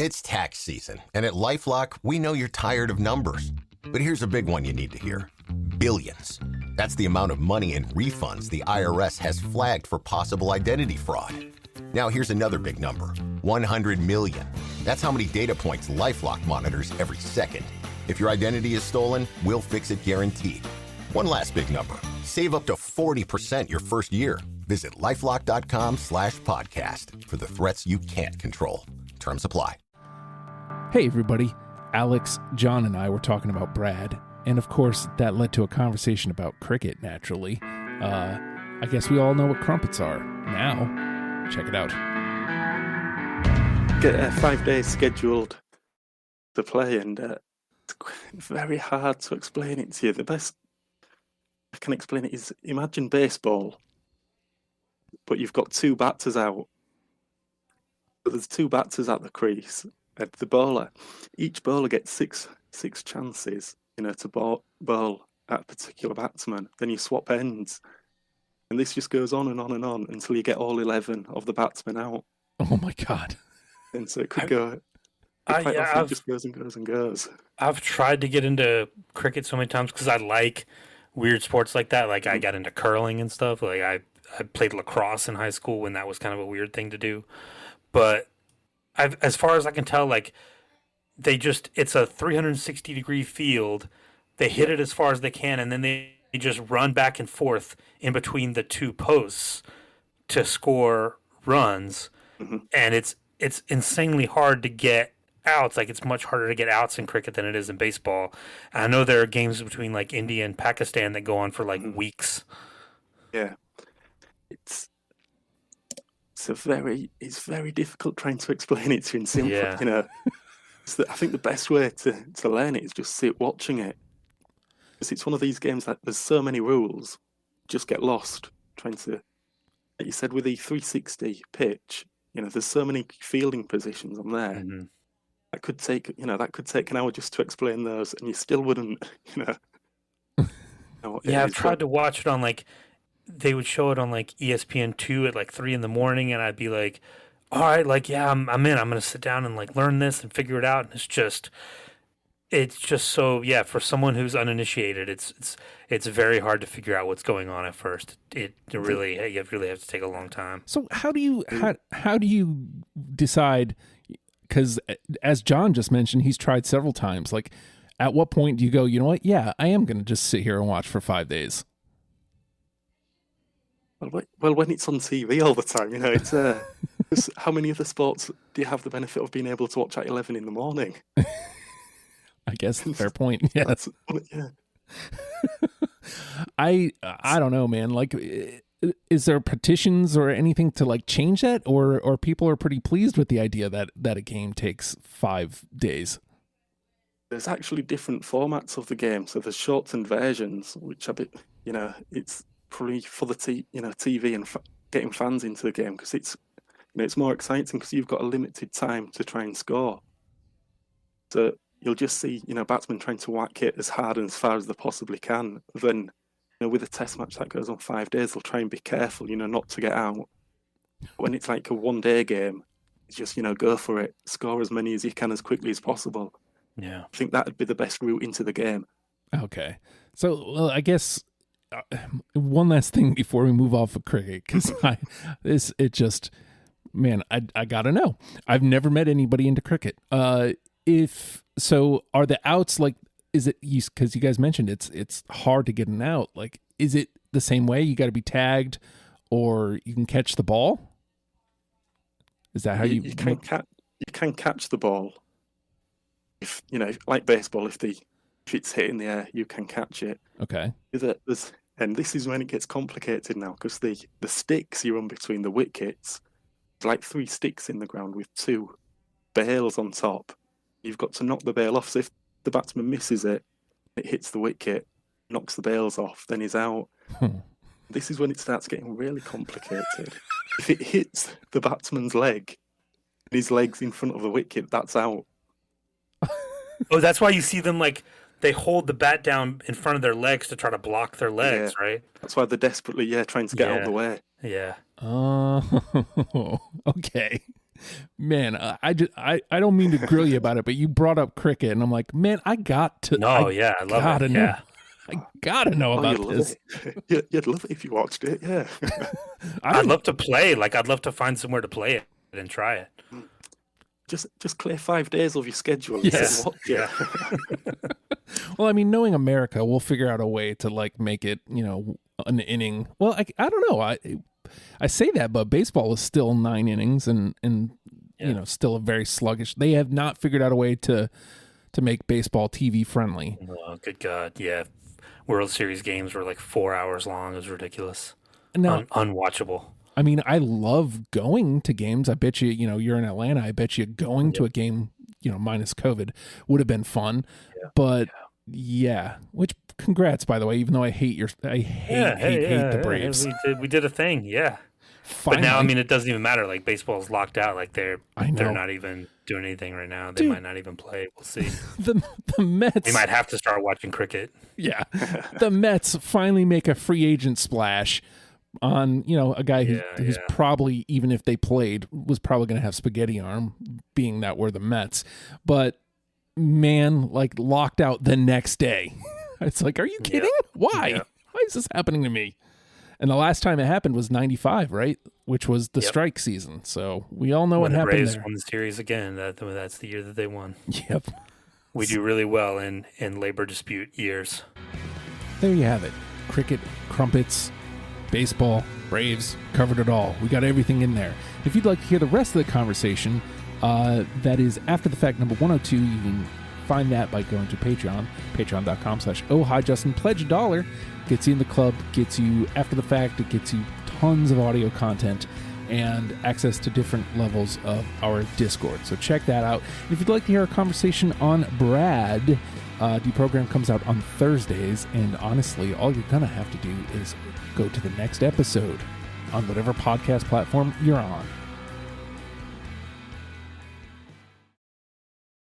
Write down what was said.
It's tax season, and at LifeLock, we know you're tired of numbers. But here's a big one you need to hear. Billions. That's the amount of money in refunds the IRS has flagged for possible identity fraud. Now here's another big number. 100 million. That's how many data points LifeLock monitors every second. If your identity is stolen, we'll fix it guaranteed. One last big number. Save up to 40% your first year. Visit LifeLock.com/podcast for the threats you can't control. Terms apply. Hey everybody, Alex, John, and I were talking about Brad, and of course that led to a conversation about cricket, naturally. I guess we all know what crumpets are. Now, check it out. Get 5 days scheduled to play, and it's very hard to explain it to you. The best I can explain it is, imagine baseball, but you've got two batters out. So there's two batters at the crease, and the bowler, each bowler gets six chances, to bowl at a particular batsman. Then you swap ends, and this just goes on and on and on until you get all 11 of the batsmen out. Oh my God. And so it could go... It just goes and goes and goes. I've tried to get into cricket so many times because I like weird sports like that. Like I got into curling and stuff. Like I played lacrosse in high school when that was kind of a weird thing to do. But as far as I can tell, like it's a 360-degree field. They hit it as far as they can, and then they just run back and forth in between the two posts to score runs. Mm-hmm. And it's insanely hard to get outs. Like it's much harder to get outs in cricket than it is in baseball. And I know there are games between like India and Pakistan that go on for like weeks. Yeah, it's very difficult trying to explain it to you in simple. Yeah. I think the best way to learn it is just sit watching it, because it's one of these games that there's so many rules, just get lost trying to. Like you said, with the 360 pitch, there's so many fielding positions on there. Mm-hmm. That could take an hour just to explain those, and you still wouldn't, know what Yeah, I've tried to watch it on they would show it on ESPN2 at 3 a.m, and I'd be like, all right, I'm in. I'm going to sit down and learn this and figure it out. And it's just so, for someone who's uninitiated, it's very hard to figure out what's going on at first. You really have to take a long time. So how do you decide? Because as John just mentioned, he's tried several times. At what point do you go, you know what? Yeah, I am going to just sit here and watch for 5 days. Well, when it's on TV all the time, it's how many other sports do you have the benefit of being able to watch at 11 in the morning? I guess fair point. Yes. Yeah. I don't know, man. Is there petitions or anything to change that, or people are pretty pleased with the idea that a game takes 5 days? There's actually different formats of the game. So there's shortened versions, which a bit, it's probably for the TV and getting fans into the game, because it's more exciting because you've got a limited time to try and score. So you'll just see batsmen trying to whack it as hard and as far as they possibly can. Then with a test match that goes on 5 days, they'll try and be careful not to get out. When it's like a 1 day game, it's just go for it, score as many as you can as quickly as possible. Yeah, I think that would be the best route into the game. Okay, so I guess one last thing before we move off of cricket, because I gotta know. I've never met anybody into cricket. Are the outs is it, because you guys mentioned it's hard to get an out, is it the same way? You got to be tagged, or you can catch the ball? Is that how you can catch the ball? If like baseball, if it's hit in the air, you can catch it. Okay. And this is when it gets complicated now, because the sticks you run between the wickets, it's 3 sticks in the ground with 2 bails on top. You've got to knock the bail off. So if the batsman misses it, it hits the wicket, knocks the bails off, then he's out. This is when it starts getting really complicated. If it hits the batsman's leg, and his leg's in front of the wicket, that's out. Oh, that's why you see them they hold the bat down in front of their legs to try to block their legs, right? That's why they're desperately trying to get out of the way. Yeah. Oh, okay. Man, I don't mean to grill you about it, but you brought up cricket, and I'm like, man, I got to. No, yeah, I love it. Know, Yeah. I gotta know about you'd this. Love it. You'd love it if you watched it. Yeah. I'd love to play. Like, I'd love to find somewhere to play it and try it. Just clear 5 days of your schedule. And Yes. watch it. Well, I mean, knowing America, we'll figure out a way to like make it, an inning. Well, I don't know. I say that, but baseball is still 9 innings and still a very sluggish. They have not figured out a way to make baseball TV friendly. Oh, good God. Yeah. World Series games were like 4 hours long. It was ridiculous. Now, unwatchable. I mean, I love going to games. I bet you, you're in Atlanta. I bet you going to a game, minus COVID would have been fun. Yeah. But yeah, which congrats, by the way, even though I hate the Braves. We did a thing. Yeah. Finally. But now, I mean, it doesn't even matter. Like, baseball's locked out. Like, they're not even doing anything right now. They might not even play. We'll see. The Mets. We might have to start watching cricket. Yeah. The Mets finally make a free agent splash on, a guy who's probably, even if they played, was probably going to have spaghetti arm, being that we're the Mets. But, man, like, locked out the next day. It's like, are you kidding? Why? Yeah. Why is this happening to me? And the last time it happened was 95, right? Which was the strike season. So we all know what happened Braves there. won the series again. That's the year that they won. Yep. We do really well in labor dispute years. There you have it. Cricket, crumpets, baseball, Braves, covered it all. We got everything in there. If you'd like to hear the rest of the conversation, that is After the Fact number 102. You can find that by going to Patreon, patreon.com/ohhijustin. Pledge $1. Gets you in the club, gets you After the Fact, it gets you tons of audio content and access to different levels of our Discord. So check that out. And if you'd like to hear a conversation on Brad, the program comes out on Thursdays, and honestly, all you're going to have to do is go to the next episode on whatever podcast platform you're on.